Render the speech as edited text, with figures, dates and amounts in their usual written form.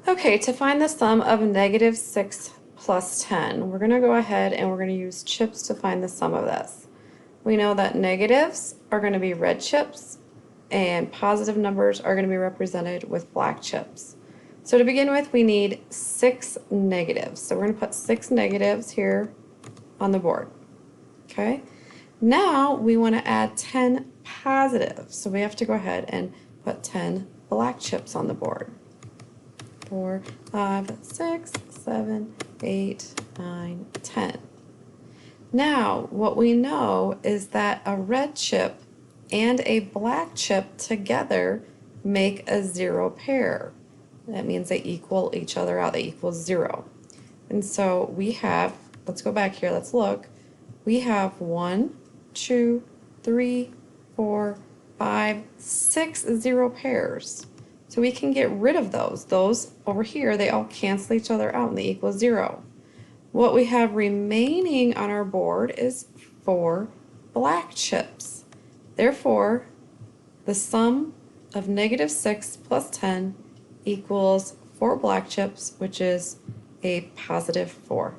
Okay, to find the sum of negative 6 plus 10, we're going to go ahead and we're going to use chips to find the sum of this. We know that negatives are going to be red chips and positive numbers are going to be represented with black chips. So to begin with, we need 6 negatives. So we're going to put 6 negatives here on the board. Okay? Now we want to add 10 positives. So we have to go ahead and put 10 black chips on the board. 4, 5, 6, 7, 8, 9, 10. Now, what we know is that a red chip and a black chip together make a zero pair. That means they equal each other out, they equal 0. And so we have, let's go back here, let's look. We have 1, 2, 3, 4, 5, 6 zero pairs. So we can get rid of those. Those over here, they all cancel each other out and they equal 0. What we have remaining on our board is 4 black chips. Therefore, the sum of negative 6 plus 10 equals 4 black chips, which is a positive 4.